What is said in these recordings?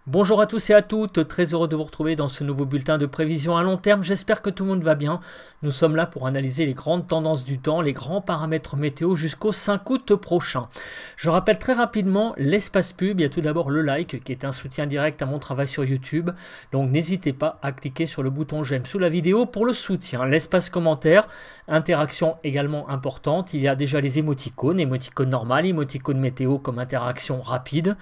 Bonjour à tous et à toutes, très heureux de vous retrouver dans ce nouveau bulletin de prévision à long terme. J'espère que tout le monde va bien. Nous sommes là pour analyser les grandes tendances du temps, les grands paramètres météo jusqu'au 5 août prochain. Je rappelle très rapidement l'espace pub. Il y a tout d'abord le like qui est un soutien direct à mon travail sur YouTube. Donc n'hésitez pas à cliquer sur le bouton j'aime sous la vidéo pour le soutien. L'espace commentaire, interaction également importante. Il y a déjà les émoticônes normales, émoticônes météo comme interaction rapide.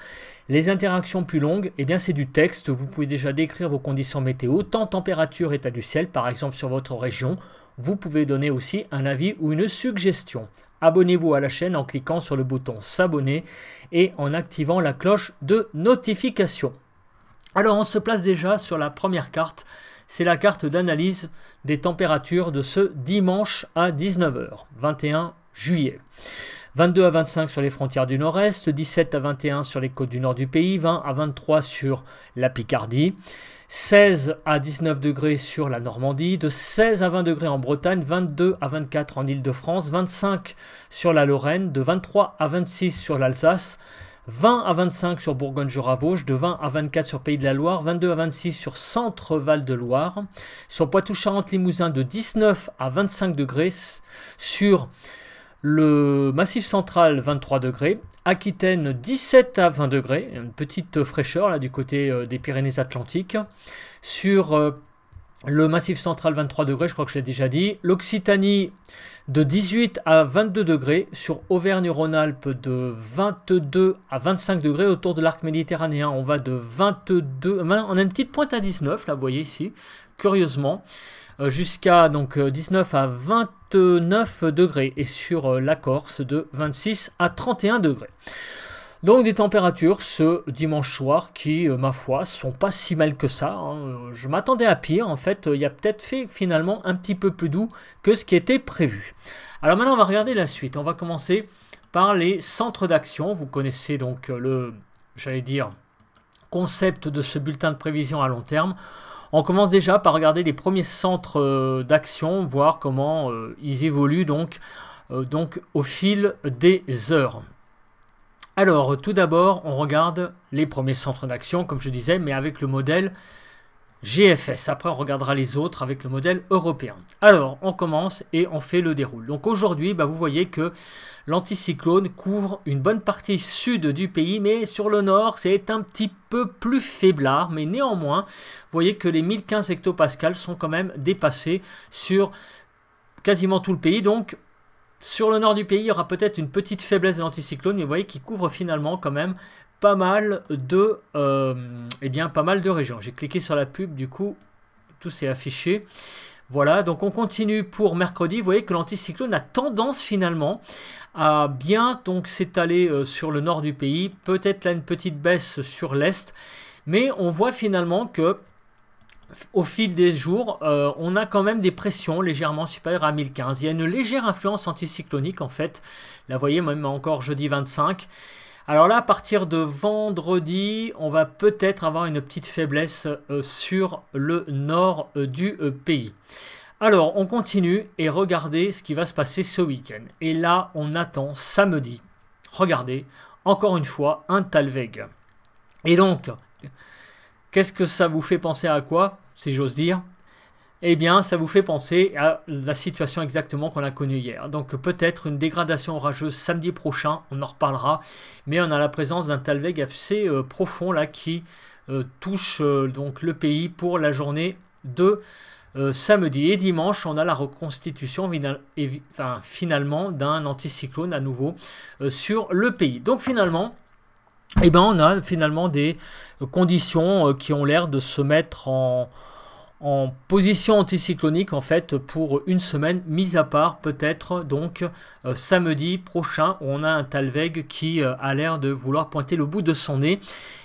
Les interactions plus longues, eh bien c'est du texte. Vous pouvez déjà décrire vos conditions météo, temps, température, état du ciel, par exemple sur votre région. Vous pouvez donner aussi un avis ou une suggestion. Abonnez-vous à la chaîne en cliquant sur le bouton s'abonner et en activant la cloche de notification. Alors on se place déjà sur la première carte. C'est la carte d'analyse des températures de ce dimanche à 19 h, 21 juillet. 22 à 25 sur les frontières du nord-est, 17 à 21 sur les côtes du nord du pays, 20 à 23 sur la Picardie, 16 à 19 degrés sur la Normandie, de 16 à 20 degrés en Bretagne, 22 à 24 en Île-de-France, 25 sur la Lorraine, de 23 à 26 sur l'Alsace, 20 à 25 sur Bourgogne-Jura-Vosges, de 20 à 24 sur Pays de la Loire, 22 à 26 sur Centre-Val de Loire, sur Poitou-Charentes-Limousin de 19 à 25 degrés, sur le Massif central 23 degrés, Aquitaine 17 à 20 degrés, une petite fraîcheur là du côté des Pyrénées-Atlantiques, sur le Massif central 23 degrés, je crois que je l'ai déjà dit, l'Occitanie de 18 à 22 degrés, sur Auvergne-Rhône-Alpes de 22 à 25 degrés, autour de l'arc méditerranéen on va de 22, on a une petite pointe à 19 là vous voyez ici, curieusement, jusqu'à donc 19 à 29 degrés et sur la Corse de 26 à 31 degrés. Donc des températures ce dimanche soir qui, ma foi, sont pas si mal que ça. Je m'attendais à pire. En fait, il y a peut-être fait finalement un petit peu plus doux que ce qui était prévu. Alors maintenant, on va regarder la suite. On va commencer par les centres d'action. Vous connaissez donc le, j'allais dire, concept de ce bulletin de prévision à long terme. On commence déjà par regarder les premiers centres d'action, voir comment ils évoluent donc au fil des heures. Alors, tout d'abord, on regarde les premiers centres d'action, comme je disais, mais avec le modèle GFS. Après, on regardera les autres avec le modèle européen. Alors, on commence et on fait le déroule. Donc aujourd'hui, vous voyez que l'anticyclone couvre une bonne partie sud du pays, mais sur le nord, c'est un petit peu plus faiblard. Mais néanmoins, vous voyez que les 1015 hectopascales sont quand même dépassés sur quasiment tout le pays. Donc, sur le nord du pays, il y aura peut-être une petite faiblesse de l'anticyclone, mais vous voyez qu'il couvre finalement quand même pas mal de régions. J'ai cliqué sur la pub, du coup, tout s'est affiché. Voilà, donc on continue pour mercredi. Vous voyez que l'anticyclone a tendance finalement à bien s'étaler sur le nord du pays. Peut-être là une petite baisse sur l'est, mais on voit finalement que au fil des jours, on a quand même des pressions légèrement supérieures à 1015. Il y a une légère influence anticyclonique en fait. Là, vous voyez, même encore jeudi 25. Alors là, à partir de vendredi, on va peut-être avoir une petite faiblesse sur le nord du pays. Alors, on continue et regardez ce qui va se passer ce week-end. Et là, on attend samedi. Regardez, encore une fois, un Talweg. Et donc, qu'est-ce que ça vous fait penser à quoi, si j'ose dire? Eh bien, ça vous fait penser à la situation exactement qu'on a connue hier. Donc peut-être une dégradation orageuse samedi prochain, on en reparlera. Mais on a la présence d'un Talweg assez profond là qui touche donc le pays pour la journée de samedi. Et dimanche, on a la reconstitution finalement d'un anticyclone à nouveau sur le pays. Donc finalement, on a finalement des conditions qui ont l'air de se mettre en position anticyclonique en fait pour une semaine, mis à part peut-être donc samedi prochain où on a un Talweg qui a l'air de vouloir pointer le bout de son nez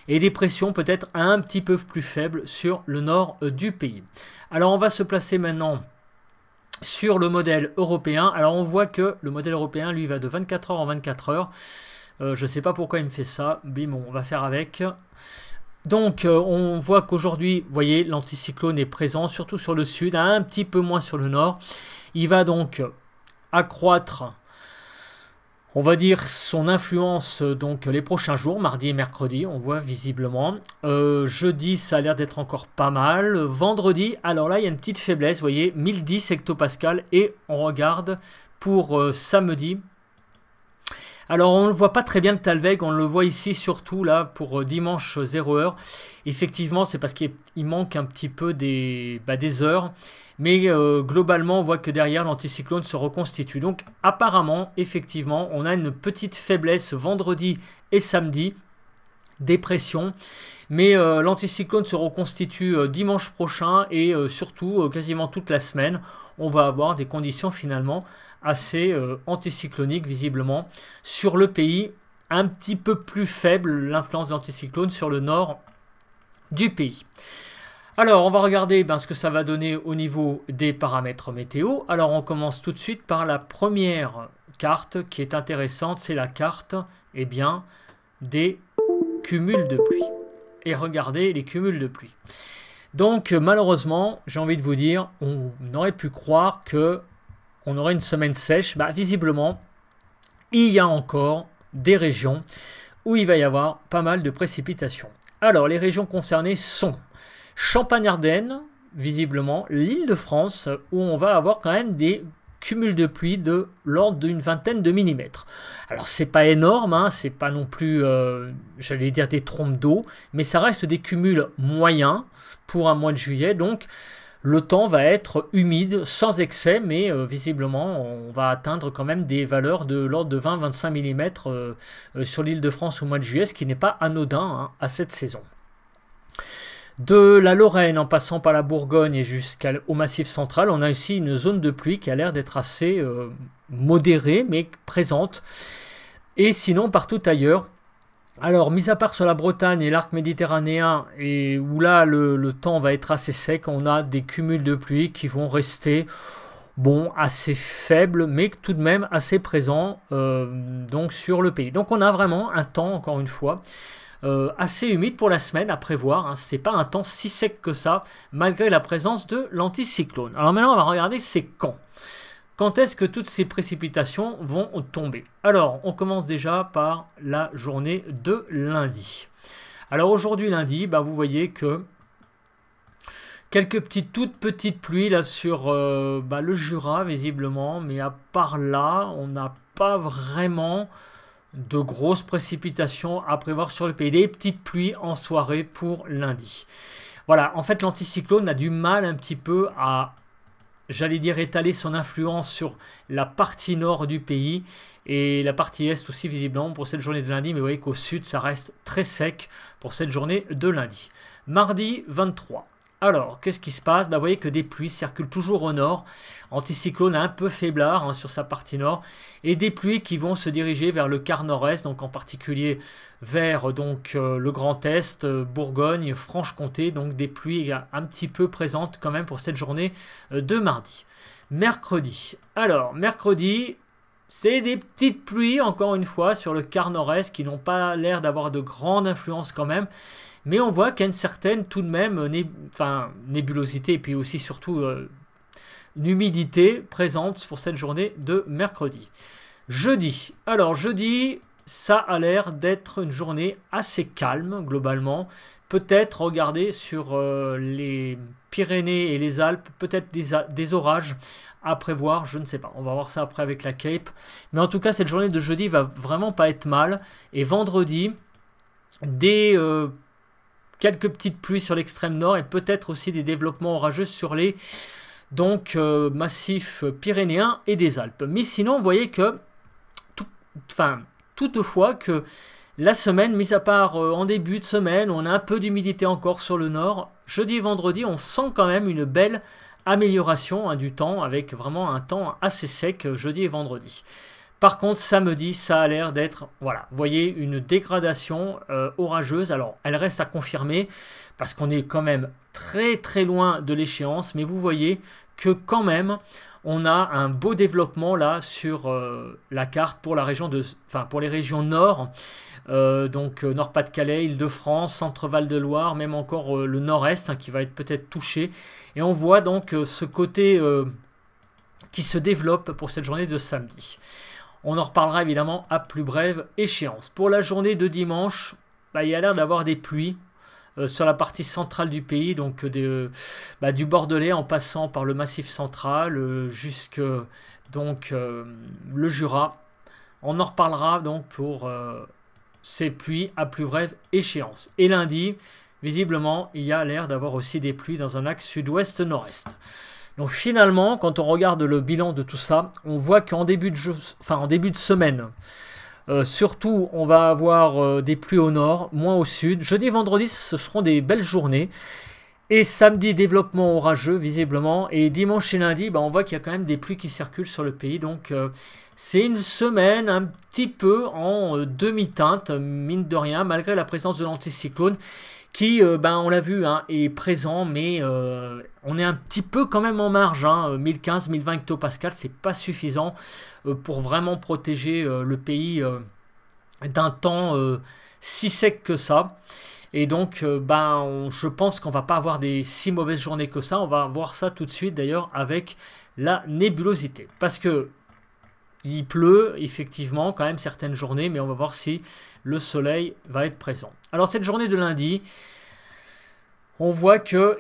et des pressions peut-être un petit peu plus faibles sur le nord du pays. Alors on va se placer maintenant sur le modèle européen. Alors on voit que le modèle européen lui va de 24 heures en 24 heures. Je ne sais pas pourquoi il me fait ça, mais bon, on va faire avec. Donc, on voit qu'aujourd'hui, vous voyez, l'anticyclone est présent, surtout sur le sud, un petit peu moins sur le nord. Il va donc accroître on va dire son influence donc les prochains jours, mardi et mercredi, on voit visiblement. Jeudi, ça a l'air d'être encore pas mal. Vendredi, alors là, il y a une petite faiblesse, vous voyez, 1010 hectopascal. Et on regarde pour samedi. Alors, on ne voit pas très bien le Talweg, on le voit ici surtout là pour dimanche 0h. Effectivement, c'est parce qu'il manque un petit peu des heures. Mais globalement, on voit que derrière, l'anticyclone se reconstitue. Donc apparemment, effectivement, on a une petite faiblesse vendredi et samedi, dépression. Mais l'anticyclone se reconstitue dimanche prochain et surtout quasiment toute la semaine. On va avoir des conditions finalement assez anticycloniques visiblement sur le pays. Un petit peu plus faible l'influence de l'anticyclone sur le nord du pays. Alors, on va regarder ce que ça va donner au niveau des paramètres météo. Alors, on commence tout de suite par la première carte qui est intéressante. C'est la carte des cumuls de pluie. Et regardez les cumuls de pluie. Donc, malheureusement, j'ai envie de vous dire, on aurait pu croire qu'on aurait une semaine sèche. Visiblement, il y a encore des régions où il va y avoir pas mal de précipitations. Alors, les régions concernées sont Champagne-Ardenne, visiblement, l'Île-de-France, où on va avoir quand même des cumuls de pluie de l'ordre d'une vingtaine de millimètres. Alors, c'est pas énorme, c'est pas non plus, j'allais dire des trompes d'eau, mais ça reste des cumuls moyens pour un mois de juillet, donc le temps va être humide, sans excès, mais visiblement, on va atteindre quand même des valeurs de l'ordre de 20-25 mm sur l'Île-de-France au mois de juillet, ce qui n'est pas anodin à cette saison. De la Lorraine en passant par la Bourgogne et jusqu'au Massif central, on a aussi une zone de pluie qui a l'air d'être assez modérée mais présente. Et sinon partout ailleurs, alors mis à part sur la Bretagne et l'arc méditerranéen, et où là le temps va être assez sec, on a des cumuls de pluie qui vont rester assez faibles mais tout de même assez présents donc sur le pays. Donc on a vraiment un temps, encore une fois, assez humide pour la semaine à prévoir. C'est pas un temps si sec que ça, malgré la présence de l'anticyclone. Alors maintenant, on va regarder c'est quand. Quand est-ce que toutes ces précipitations vont tomber? Alors, on commence déjà par la journée de lundi. Alors aujourd'hui, lundi, vous voyez que quelques toutes petites pluies là sur le Jura, visiblement. Mais à part là, on n'a pas vraiment de grosses précipitations à prévoir sur le pays. Des petites pluies en soirée pour lundi. Voilà, en fait l'anticyclone a du mal un petit peu à, j'allais dire, étaler son influence sur la partie nord du pays et la partie est aussi visiblement pour cette journée de lundi, mais vous voyez qu'au sud ça reste très sec pour cette journée de lundi. Mardi 23. Alors, qu'est-ce qui se passe? Vous voyez que des pluies circulent toujours au nord. Anticyclone un peu faiblard sur sa partie nord. Et des pluies qui vont se diriger vers le quart nord-est, donc en particulier vers le Grand Est, Bourgogne, Franche-Comté. Donc des pluies un petit peu présentes quand même pour cette journée de mardi. Mercredi. Alors, mercredi, c'est des petites pluies, encore une fois, sur le quart nord-est qui n'ont pas l'air d'avoir de grande influence quand même. Mais on voit qu'il y a une certaine, tout de même, nébulosité et puis aussi surtout une humidité présente pour cette journée de mercredi. Jeudi. Alors jeudi, ça a l'air d'être une journée assez calme globalement. Peut-être, regardez, sur les Pyrénées et les Alpes, peut-être des orages à prévoir, je ne sais pas. On va voir ça après avec la Cape. Mais en tout cas, cette journée de jeudi va vraiment pas être mal. Et vendredi, quelques petites pluies sur l'extrême nord et peut-être aussi des développements orageux sur les massifs pyrénéens et des Alpes. Mais sinon, vous voyez que toutefois que la semaine, mis à part en début de semaine, on a un peu d'humidité encore sur le nord. Jeudi et vendredi, on sent quand même une belle amélioration du temps avec vraiment un temps assez sec jeudi et vendredi. Par contre, samedi, ça a l'air d'être, voilà, vous voyez, une dégradation orageuse. Alors, elle reste à confirmer parce qu'on est quand même très très loin de l'échéance. Mais vous voyez que quand même, on a un beau développement là sur la carte pour la région pour les régions nord. Nord-Pas-de-Calais, Île-de-France, Centre-Val de Loire, même encore le nord-est qui va être peut-être touché. Et on voit donc ce côté qui se développe pour cette journée de samedi. On en reparlera évidemment à plus brève échéance. Pour la journée de dimanche, il y a l'air d'avoir des pluies sur la partie centrale du pays, donc du Bordelais en passant par le Massif central jusque le Jura. On en reparlera donc pour ces pluies à plus brève échéance. Et lundi, visiblement, il y a l'air d'avoir aussi des pluies dans un axe sud-ouest-nord-est. Donc finalement, quand on regarde le bilan de tout ça, on voit qu'en début de semaine, surtout on va avoir des pluies au nord, moins au sud. Jeudi et vendredi, ce seront des belles journées. Et samedi, développement orageux, visiblement. Et dimanche et lundi, on voit qu'il y a quand même des pluies qui circulent sur le pays. Donc c'est une semaine un petit peu en demi-teinte, mine de rien, malgré la présence de l'anticyclone. Qui, on l'a vu, est présent, mais on est un petit peu quand même en marge. 1015-1020 hectopascales, c'est pas suffisant pour vraiment protéger le pays d'un temps si sec que ça. Et donc, je pense qu'on va pas avoir des si mauvaises journées que ça. On va voir ça tout de suite d'ailleurs avec la nébulosité. Parce que il pleut effectivement quand même certaines journées, mais on va voir si le soleil va être présent. Alors cette journée de lundi, on voit que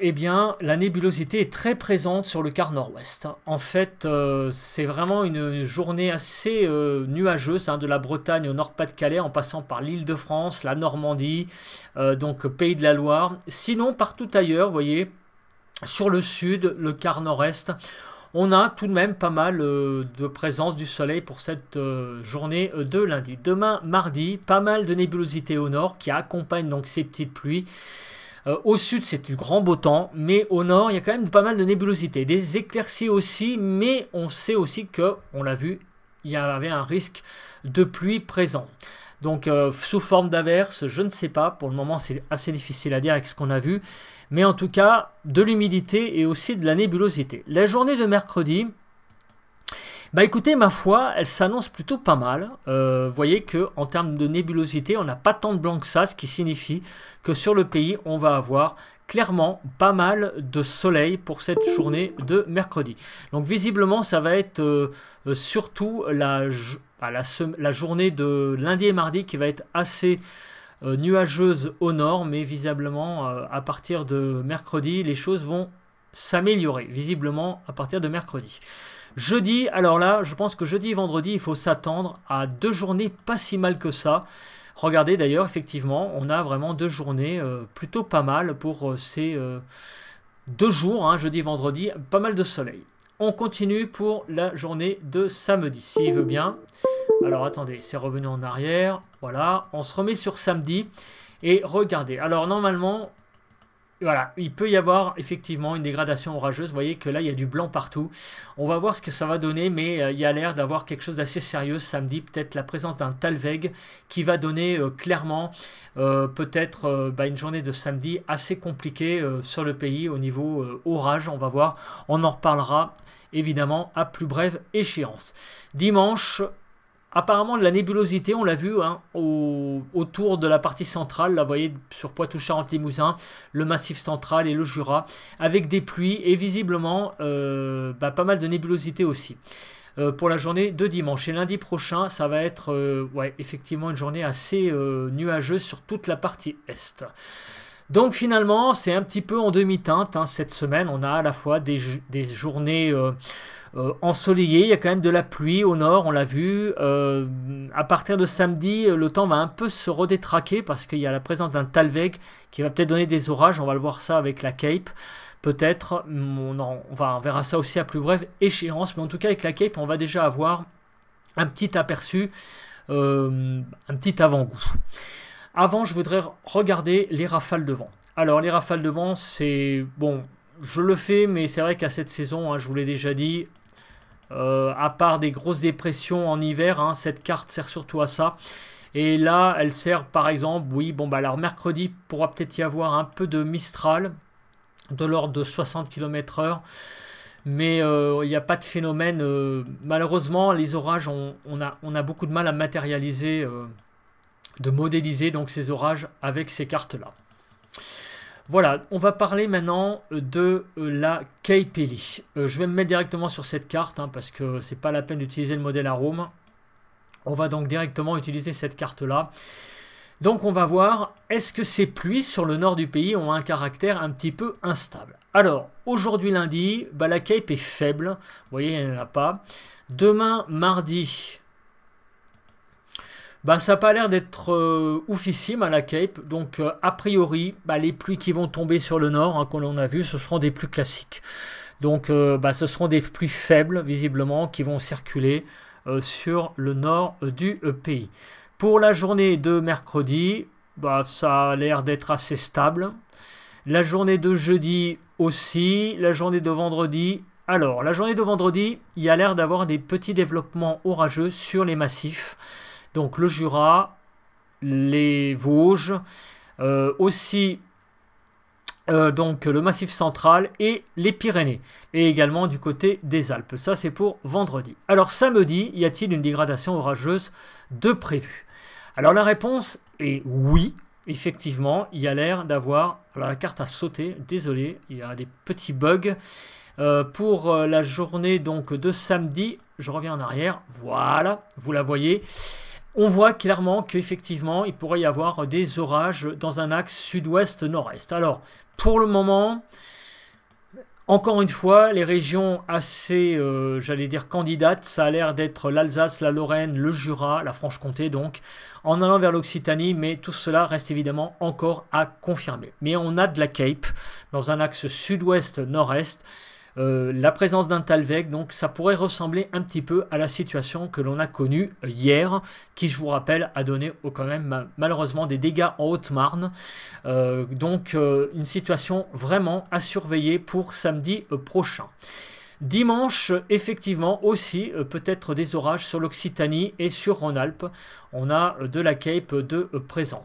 la nébulosité est très présente sur le quart nord-ouest. En fait, c'est vraiment une journée assez nuageuse, de la Bretagne au Nord-Pas-de-Calais, en passant par l'Île-de-France, la Normandie, donc Pays de la Loire. Sinon, partout ailleurs, vous voyez, sur le sud, le quart nord-est, on a tout de même pas mal de présence du soleil pour cette journée de lundi. Demain, mardi, pas mal de nébulosité au nord qui accompagne donc ces petites pluies. Au sud, c'est du grand beau temps, mais au nord, il y a quand même pas mal de nébulosité. Des éclaircies aussi, mais on sait aussi que, on l'a vu, il y avait un risque de pluie présent. Donc, sous forme d'averse, je ne sais pas. Pour le moment, c'est assez difficile à dire avec ce qu'on a vu. Mais en tout cas, de l'humidité et aussi de la nébulosité. La journée de mercredi, écoutez, ma foi, elle s'annonce plutôt pas mal. Vous voyez qu'en termes de nébulosité, on n'a pas tant de blanc que ça, ce qui signifie que sur le pays, on va avoir clairement pas mal de soleil pour cette journée de mercredi. Donc visiblement, ça va être surtout la journée de lundi et mardi qui va être assez nuageuse au nord, mais visiblement à partir de mercredi, les choses vont s'améliorer, visiblement à partir de mercredi. Jeudi, alors là, je pense que jeudi et vendredi, il faut s'attendre à 2 journées pas si mal que ça. Regardez d'ailleurs, effectivement, on a vraiment 2 journées plutôt pas mal pour ces 2 jours, jeudi et vendredi, pas mal de soleil. On continue pour la journée de samedi, s'il veut bien. Alors attendez, c'est revenu en arrière. Voilà, on se remet sur samedi. Et regardez, alors normalement, voilà, il peut y avoir effectivement une dégradation orageuse. Vous voyez que là, il y a du blanc partout. On va voir ce que ça va donner, mais il y a l'air d'avoir quelque chose d'assez sérieux samedi. Peut-être la présence d'un Talweg qui va donner clairement peut-être une journée de samedi assez compliquée sur le pays au niveau orage. On va voir, on en reparlera évidemment à plus brève échéance. Dimanche, apparemment de la nébulosité, on l'a vu autour de la partie centrale, là vous voyez sur Poitou-Charentes-Limousin, le Massif central et le Jura, avec des pluies et visiblement pas mal de nébulosité aussi. Pour la journée de dimanche et lundi prochain, ça va être effectivement une journée assez nuageuse sur toute la partie est. Donc finalement, c'est un petit peu en demi-teinte cette semaine. On a à la fois des journées ensoleillées, il y a quand même de la pluie au nord, on l'a vu. À partir de samedi, le temps va un peu se redétraquer parce qu'il y a la présence d'un Talweg qui va peut-être donner des orages. On va le voir ça avec la Cape. Peut-être, on verra ça aussi à plus brève échéance. Mais en tout cas, avec la Cape, on va déjà avoir un petit aperçu, un petit avant-goût. Avant, je voudrais regarder les rafales de vent. Alors, les rafales de vent, c'est... Bon, je le fais, mais c'est vrai qu'à cette saison, je vous l'ai déjà dit, à part des grosses dépressions en hiver, cette carte sert surtout à ça. Et là, elle sert par exemple, alors mercredi, pourra peut-être y avoir un peu de Mistral, de l'ordre de 60 km/h. Mais il n'y a pas de phénomène. Malheureusement, les orages, on a beaucoup de mal à matérialiser... de modéliser donc ces orages avec ces cartes-là. Voilà, on va parler maintenant de la Cape Heli. Je vais me mettre directement sur cette carte parce que c'est pas la peine d'utiliser le modèle Arome. On va donc directement utiliser cette carte-là. Donc on va voir, est-ce que ces pluies sur le nord du pays ont un caractère un petit peu instable? Alors, aujourd'hui lundi, bah, la Cape est faible. Vous voyez, il n'y en a pas. Demain, mardi, bah, ça n'a pas l'air d'être oufissime à la Cape. Donc, a priori, bah, les pluies qui vont tomber sur le nord, hein, comme on a vu, ce seront des pluies classiques. Donc, bah, ce seront des pluies faibles, visiblement, qui vont circuler sur le nord du pays. Pour la journée de mercredi, bah, ça a l'air d'être assez stable. La journée de jeudi aussi. La journée de vendredi. Alors, la journée de vendredi, il y a l'air d'avoir des petits développements orageux sur les massifs. Donc, le Jura, les Vosges, aussi donc le Massif central et les Pyrénées. Et également du côté des Alpes. Ça, c'est pour vendredi. Alors, samedi, y a-t-il une dégradation orageuse de prévu? Alors la réponse est oui, effectivement, il y a l'air d'avoir... Alors la carte a sauté, désolé, il y a des petits bugs. Pour la journée donc de samedi, je reviens en arrière, voilà, vous la voyez. On voit clairement qu'effectivement, il pourrait y avoir des orages dans un axe sud-ouest-nord-est. Alors, pour le moment... Encore une fois, les régions assez, j'allais dire, candidates, ça a l'air d'être l'Alsace, la Lorraine, le Jura, la Franche-Comté, donc, en allant vers l'Occitanie, mais tout cela reste évidemment encore à confirmer. Mais on a de la Cape dans un axe sud-ouest-nord-est, la présence d'un Talweg, donc ça pourrait ressembler un petit peu à la situation que l'on a connue hier, qui, je vous rappelle, a donné quand même malheureusement des dégâts en Haute-Marne. Donc une situation vraiment à surveiller pour samedi prochain. Dimanche, effectivement, aussi peut-être des orages sur l'Occitanie et sur Rhône-Alpes. On a de la Cape de présent.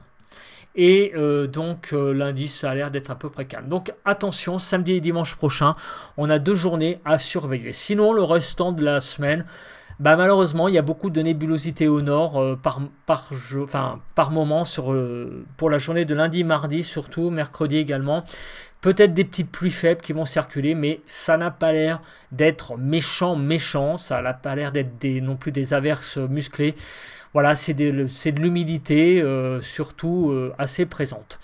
Et donc lundi, ça a l'air d'être à peu près calme. Donc attention, samedi et dimanche prochain, on a 2 journées à surveiller. Sinon, le restant de la semaine, bah, malheureusement, il y a beaucoup de nébulosité au nord par moment pour la journée de lundi, mardi, surtout mercredi également. Peut-être des petites pluies faibles qui vont circuler, mais ça n'a pas l'air d'être méchant. Ça n'a pas l'air d'être non plus des averses musclées. Voilà, c'est de l'humidité, surtout assez présente.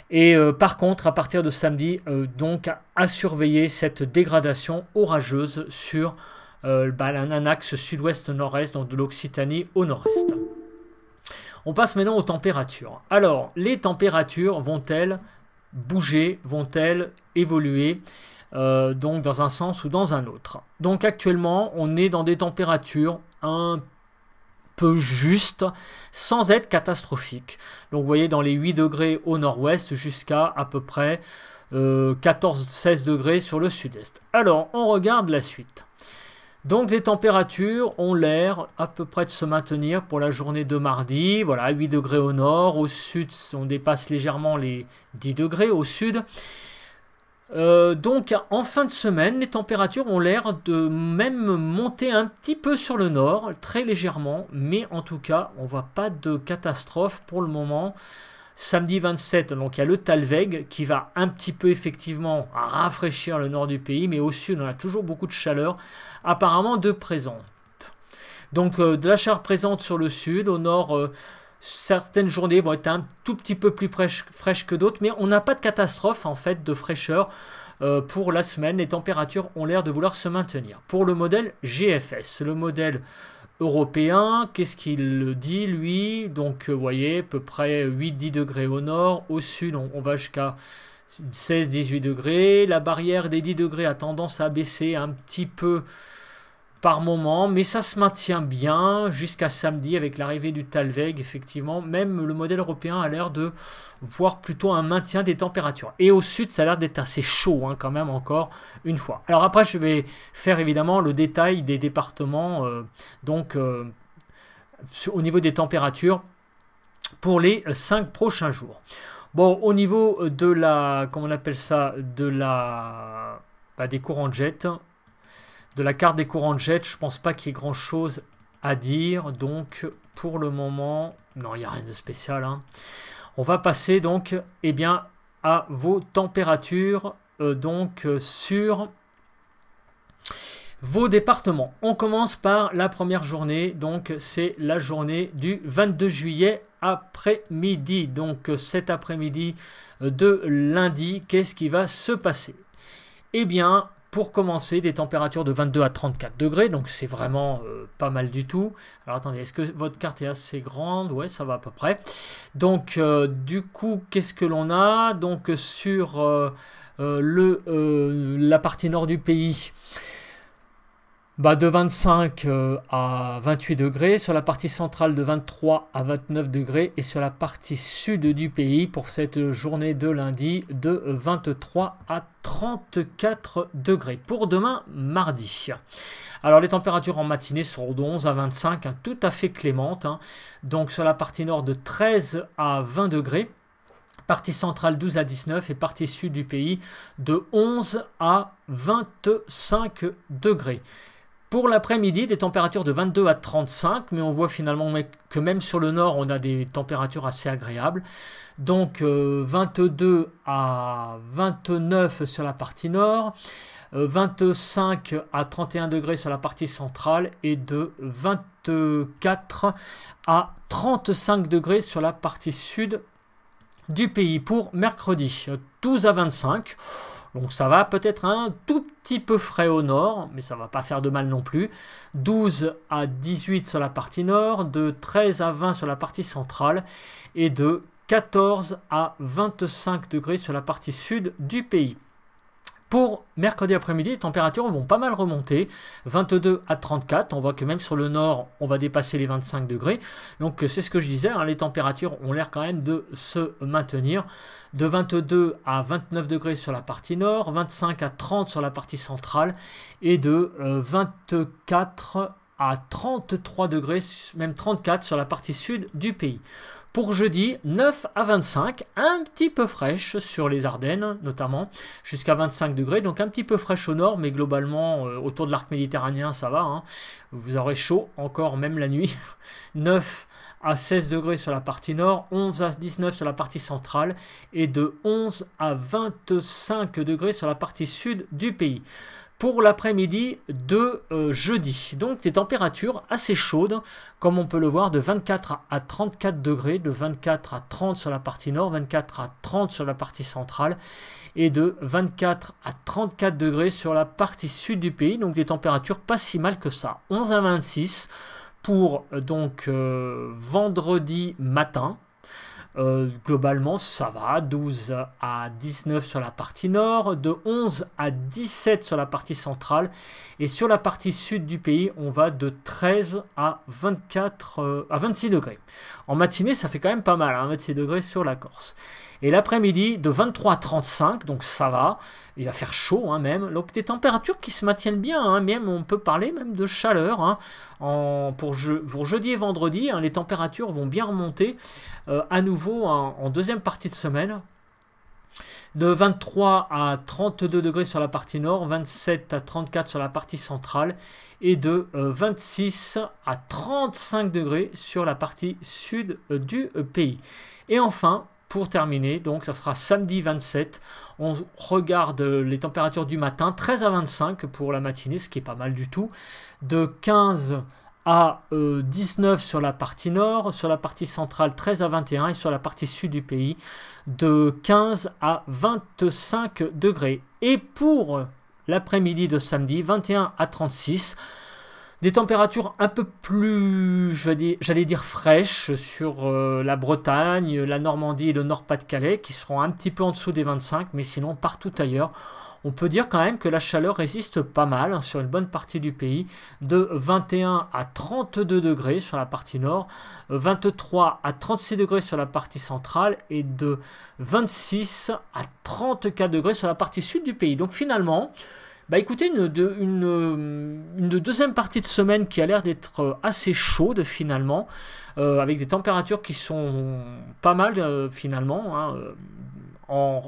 Et par contre, à partir de samedi, donc à surveiller cette dégradation orageuse sur un axe sud-ouest-nord-est, donc de l'Occitanie au nord-est. On passe maintenant aux températures. Alors, les températures vont-elles bouger, vont-elles évoluer donc dans un sens ou dans un autre? Donc actuellement, on est dans des températures un peu juste, sans être catastrophique. Donc vous voyez dans les 8 degrés au nord-ouest jusqu'à peu près 14-16 degrés sur le sud-est. Alors on regarde la suite. Donc les températures ont l'air à peu près de se maintenir pour la journée de mardi. Voilà, 8 degrés au nord, au sud on dépasse légèrement les 10 degrés au sud. Donc en fin de semaine, les températures ont l'air de même monter un petit peu sur le nord, très légèrement, mais en tout cas, on ne voit pas de catastrophe pour le moment. Samedi 27, donc il y a le Talweg qui va un petit peu effectivement rafraîchir le nord du pays, mais au sud, on a toujours beaucoup de chaleur, apparemment de présente. Donc de la chaleur présente sur le sud, au nord... certaines journées vont être un tout petit peu plus fraîches que d'autres, mais on n'a pas de catastrophe en fait de fraîcheur pour la semaine. Les températures ont l'air de vouloir se maintenir. Pour le modèle GFS, le modèle européen, qu'est-ce qu'il dit lui? Donc vous voyez, à peu près 8-10 degrés au nord, au sud on va jusqu'à 16-18 degrés. La barrière des 10 degrés a tendance à baisser un petit peu par moment, mais ça se maintient bien jusqu'à samedi avec l'arrivée du Talweg. Effectivement, même le modèle européen a l'air de voir plutôt un maintien des températures. Et au sud, ça a l'air d'être assez chaud hein, quand même encore une fois. Alors après, je vais faire évidemment le détail des départements au niveau des températures pour les 5 prochains jours. Bon, au niveau de la, comment on appelle ça, des courants de jet, de la carte des courants de jet, je pense pas qu'il y ait grand chose à dire. Donc pour le moment, non, il n'y a rien de spécial. Hein. On va passer donc à vos températures sur Vos départements. On commence par la première journée, donc c'est la journée du 22 juillet après-midi. Donc cet après-midi de lundi, qu'est-ce qui va se passer? Eh bien, pour commencer, des températures de 22 à 34 degrés, donc c'est vraiment pas mal du tout. Alors attendez, est-ce que votre carte est assez grande? Ouais, ça va à peu près. Donc du coup, qu'est-ce que l'on a? Donc sur la partie nord du pays, de 25 à 28 degrés, sur la partie centrale de 23 à 29 degrés et sur la partie sud du pays pour cette journée de lundi de 23 à 34 degrés. Pour demain, mardi. Alors les températures en matinée seront de 11 à 25, hein, tout à fait clémentes. Hein. Donc sur la partie nord de 13 à 20 degrés. Partie centrale 12 à 19 et partie sud du pays de 11 à 25 degrés. Pour l'après-midi, des températures de 22 à 35, mais on voit finalement que même sur le nord, on a des températures assez agréables. Donc 22 à 29 sur la partie nord, 25 à 31 degrés sur la partie centrale et de 24 à 35 degrés sur la partie sud du pays. Pour mercredi, 12 à 25. Donc ça va peut-être un tout petit peu frais au nord, mais ça ne va pas faire de mal non plus. 12 à 18 sur la partie nord, de 13 à 20 sur la partie centrale et de 14 à 25 degrés sur la partie sud du pays. Pour mercredi après-midi, les températures vont pas mal remonter, 22 à 34, on voit que même sur le nord, on va dépasser les 25 degrés. Donc c'est ce que je disais, hein, les températures ont l'air quand même de se maintenir. De 22 à 29 degrés sur la partie nord, 25 à 30 sur la partie centrale et de 24 à 33 degrés, même 34 sur la partie sud du pays. Pour jeudi, 9 à 25, un petit peu fraîche sur les Ardennes notamment, jusqu'à 25 degrés, donc un petit peu fraîche au nord, mais globalement autour de l'arc méditerranéen ça va, hein. Vous aurez chaud encore même la nuit. 9 à 16 degrés sur la partie nord, 11 à 19 sur la partie centrale et de 11 à 25 degrés sur la partie sud du pays. Pour l'après-midi de jeudi. Donc des températures assez chaudes, comme on peut le voir, de 24 à 34 degrés, de 24 à 30 sur la partie nord, 24 à 30 sur la partie centrale et de 24 à 34 degrés sur la partie sud du pays. Donc des températures pas si mal que ça. 11 à 26 pour donc vendredi matin. Globalement ça va, 12 à 19 sur la partie nord, de 11 à 17 sur la partie centrale et sur la partie sud du pays on va de 13 à 26 degrés. En matinée ça fait quand même pas mal, hein, 26 degrés sur la Corse. Et l'après-midi de 23 à 35, donc ça va, il va faire chaud hein, même, donc des températures qui se maintiennent bien, hein, même on peut parler même de chaleur, hein, pour jeudi et vendredi, hein, les températures vont bien remonter à nouveau en deuxième partie de semaine, de 23 à 32 degrés sur la partie nord, 27 à 34 sur la partie centrale et de 26 à 35 degrés sur la partie sud du pays. Et enfin, pour terminer, donc ça sera samedi 27, on regarde les températures du matin, 13 à 25 pour la matinée, ce qui est pas mal du tout, de 15 à 19 sur la partie nord, sur la partie centrale 13 à 21 et sur la partie sud du pays de 15 à 25 degrés. Et pour l'après-midi de samedi, 21 à 36, des températures un peu plus, j'allais dire fraîches sur la Bretagne, la Normandie et le Nord-Pas-de-Calais qui seront un petit peu en dessous des 25, mais sinon partout ailleurs. On peut dire quand même que la chaleur résiste pas mal hein, sur une bonne partie du pays, de 21 à 32 degrés sur la partie nord, 23 à 36 degrés sur la partie centrale et de 26 à 34 degrés sur la partie sud du pays. Donc finalement, écoutez, une deuxième partie de semaine qui a l'air d'être assez chaude finalement, avec des températures qui sont pas mal finalement, hein,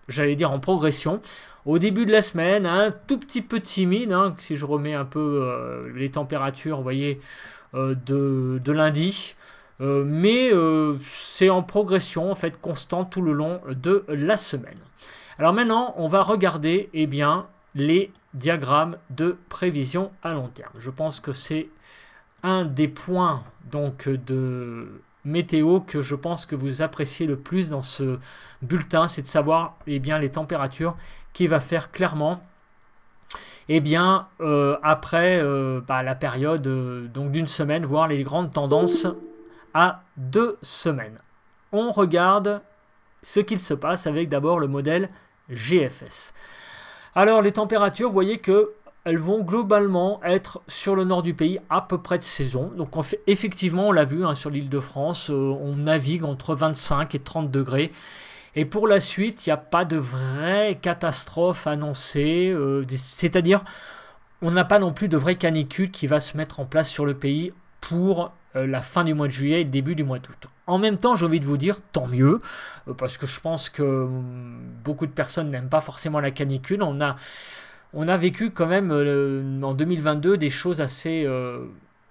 j'allais dire en progression. Au début de la semaine, un tout petit peu timide, hein, si je remets un peu les températures, vous voyez, de lundi. Mais c'est en progression, en fait, constante tout le long de la semaine. Alors maintenant, on va regarder, eh bien, les diagramme de prévision à long terme. Je pense que c'est un des points donc de météo que je pense que vous appréciez le plus dans ce bulletin, c'est de savoir eh bien, les températures qui va faire clairement après la période donc d'une semaine, voire les grandes tendances à 2 semaines. On regarde ce qu'il se passe avec d'abord le modèle GFS. Alors les températures, vous voyez que elles vont globalement être sur le nord du pays à peu près de saison. Donc effectivement, on l'a vu sur l'Île-de-France, on navigue entre 25 et 30 degrés. Et pour la suite, il n'y a pas de vraie catastrophe annoncée. C'est-à-dire, on n'a pas non plus de vraie canicule qui va se mettre en place sur le pays pour la fin du mois de juillet et le début du mois d'août. En même temps, j'ai envie de vous dire, tant mieux, parce que je pense que beaucoup de personnes n'aiment pas forcément la canicule. On a vécu quand même en 2022 des choses assez,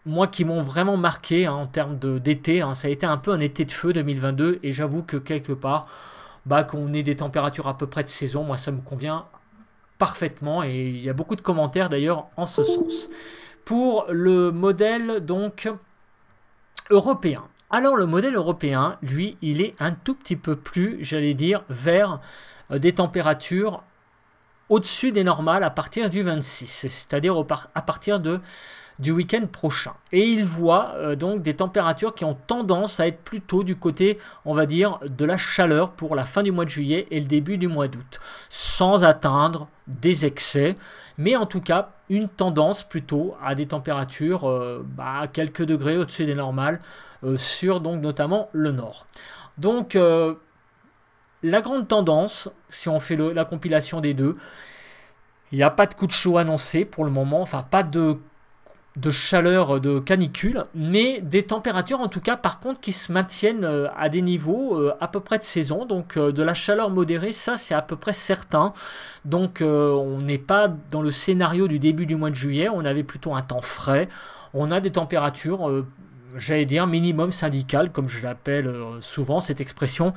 moi, qui m'ont vraiment marqué en termes d'été. Ça a été un peu un été de feu 2022 et j'avoue que quelque part, qu'on ait des températures à peu près de saison, moi ça me convient parfaitement et il y a beaucoup de commentaires d'ailleurs en ce sens. Pour le modèle donc européen. Alors le modèle européen, lui, il est un tout petit peu plus, j'allais dire, vers des températures au-dessus des normales à partir du 26, c'est-à-dire à partir du week-end prochain. Et il voit donc des températures qui ont tendance à être plutôt du côté, on va dire, de la chaleur pour la fin du mois de juillet et le début du mois d'août, sans atteindre des excès, mais en tout cas une tendance plutôt à des températures à quelques degrés au-dessus des normales sur donc notamment le nord. Donc la grande tendance, si on fait la compilation des deux, il n'y a pas de coup de chaud annoncé pour le moment, enfin pas de chaleur, de canicule, mais des températures en tout cas par contre qui se maintiennent à des niveaux à peu près de saison, donc de la chaleur modérée, ça c'est à peu près certain. Donc on n'est pas dans le scénario du début du mois de juillet, on avait plutôt un temps frais, on a des températures j'allais dire minimum syndical, comme je l'appelle souvent cette expression,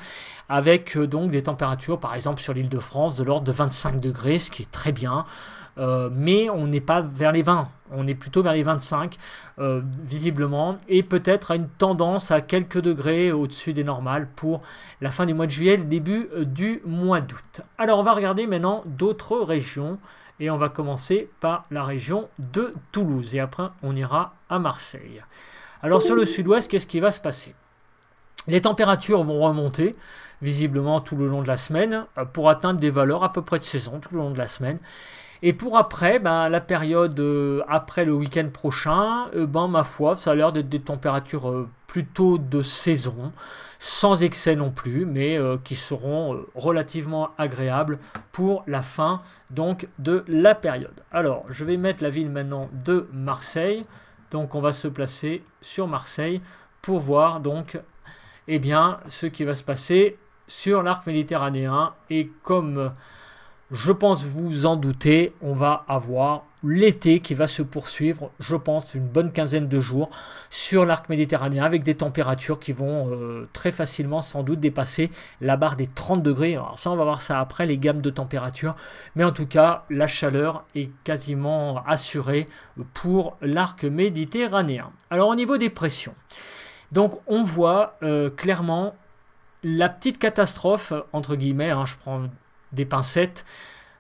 avec donc des températures par exemple sur l'Île-de-France de l'ordre de 25 degrés, ce qui est très bien, mais on n'est pas vers les 20, on est plutôt vers les 25 visiblement, et peut-être à une tendance à quelques degrés au-dessus des normales pour la fin du mois de juillet, le début du mois d'août. Alors on va regarder maintenant d'autres régions, et on va commencer par la région de Toulouse, et après on ira à Marseille. Alors sur le sud-ouest, qu'est-ce qui va se passer? Les températures vont remonter visiblement tout le long de la semaine pour atteindre des valeurs à peu près de saison tout le long de la semaine. Et pour après, la période après le week-end prochain, ma foi, ça a l'air d'être des températures plutôt de saison, sans excès non plus, mais qui seront relativement agréables pour la fin donc de la période. Alors, je vais mettre la ville maintenant de Marseille. Donc on va se placer sur Marseille pour voir donc ce qui va se passer sur l'arc méditerranéen. Et comme je pense vous en doutez, on va avoir l'été qui va se poursuivre, je pense, une bonne quinzaine de jours sur l'arc méditerranéen avec des températures qui vont très facilement sans doute dépasser la barre des 30 degrés. Alors ça, on va voir ça après, les gammes de température. Mais en tout cas, la chaleur est quasiment assurée pour l'arc méditerranéen. Alors au niveau des pressions, donc on voit clairement la petite catastrophe, entre guillemets, je prends des pincettes,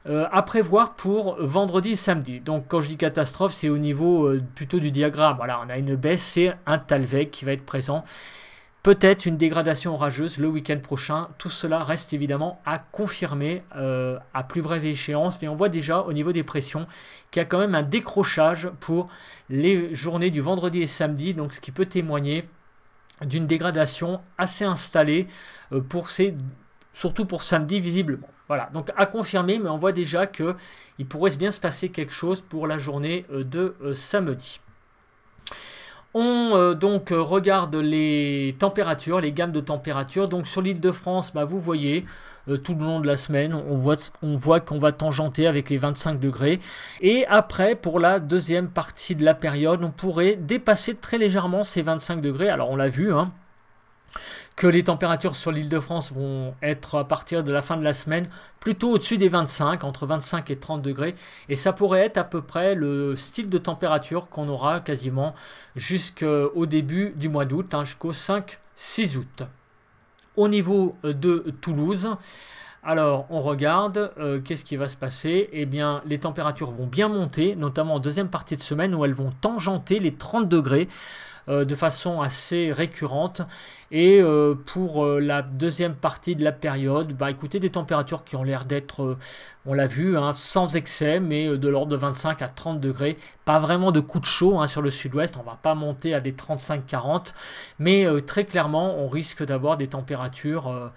à prévoir pour vendredi et samedi. Donc quand je dis catastrophe, c'est au niveau plutôt du diagramme. Voilà, on a une baisse, c'est un Talweg qui va être présent. Peut-être une dégradation orageuse le week-end prochain. Tout cela reste évidemment à confirmer à plus brève échéance. Mais on voit déjà au niveau des pressions qu'il y a quand même un décrochage pour les journées du vendredi et samedi. Donc ce qui peut témoigner d'une dégradation assez installée surtout pour samedi visiblement. Voilà, donc à confirmer, mais on voit déjà qu'il pourrait bien se passer quelque chose pour la journée de samedi. On donc regarde les températures, les gammes de températures. Donc sur l'Île-de-France, vous voyez, tout le long de la semaine, on voit qu'on va tangenter avec les 25 degrés. Et après, pour la deuxième partie de la période, on pourrait dépasser très légèrement ces 25 degrés. Alors on l'a vu, que les températures sur l'île de France vont être à partir de la fin de la semaine plutôt au-dessus des 25, entre 25 et 30 degrés. Et ça pourrait être à peu près le style de température qu'on aura quasiment jusqu'au début du mois d'août, hein, jusqu'au 5-6 août. Au niveau de Toulouse, alors on regarde, qu'est-ce qui va se passer? Eh bien, les températures vont bien monter, notamment en deuxième partie de semaine où elles vont tangenter les 30 degrés. De façon assez récurrente, et pour la deuxième partie de la période, bah écoutez, des températures qui ont l'air d'être, on l'a vu, hein, sans excès, mais de l'ordre de 25 à 30 degrés, pas vraiment de coup de chaud, hein, sur le sud-ouest, on va pas monter à des 35-40, mais très clairement on risque d'avoir des températures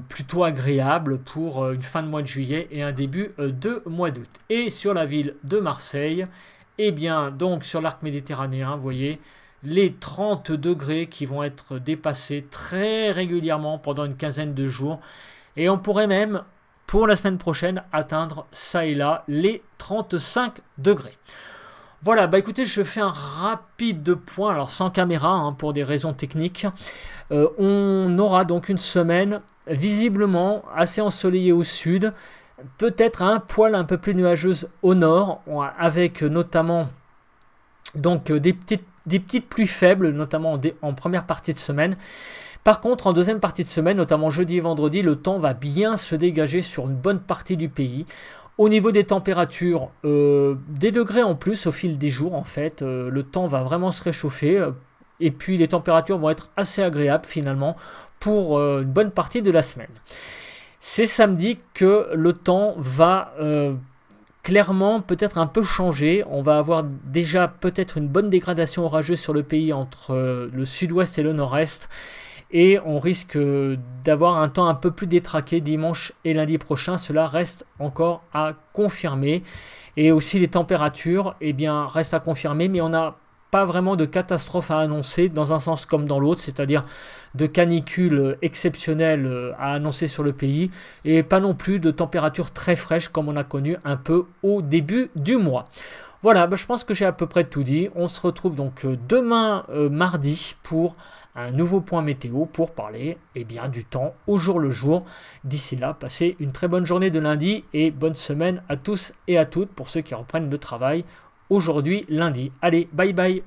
plutôt agréables pour une fin de mois de juillet et un début de mois d'août. Et sur la ville de Marseille, eh bien donc sur l'arc méditerranéen, vous voyez, les 30 degrés qui vont être dépassés très régulièrement pendant une quinzaine de jours. Et on pourrait même, pour la semaine prochaine, atteindre ça et là les 35 degrés. Voilà, bah écoutez, je fais un rapide point, alors sans caméra, hein, pour des raisons techniques. On aura donc une semaine visiblement assez ensoleillée au sud, peut-être un poil un peu plus nuageuse au nord, avec notamment donc des petites pluies faibles, notamment en première partie de semaine. Par contre, en deuxième partie de semaine, notamment jeudi et vendredi, le temps va bien se dégager sur une bonne partie du pays. Au niveau des températures, des degrés en plus au fil des jours, en fait. Le temps va vraiment se réchauffer. Et puis, les températures vont être assez agréables, finalement, pour une bonne partie de la semaine. C'est samedi que le temps va clairement peut-être un peu changer. On va avoir déjà peut-être une bonne dégradation orageuse sur le pays entre le sud-ouest et le nord-est. Et on risque d'avoir un temps un peu plus détraqué dimanche et lundi prochain. Cela reste encore à confirmer. Et aussi les températures, eh bien, restent à confirmer, mais on n'a pas vraiment de catastrophe à annoncer dans un sens comme dans l'autre, c'est-à-dire de canicule exceptionnelle à annoncer sur le pays et pas non plus de températures très fraîches comme on a connu un peu au début du mois. Voilà, je pense que j'ai à peu près tout dit. On se retrouve donc demain mardi pour un nouveau point météo pour parler bien, du temps au jour le jour. D'ici là, passez une très bonne journée de lundi et bonne semaine à tous et à toutes pour ceux qui reprennent le travail aujourd'hui lundi. Allez, bye bye.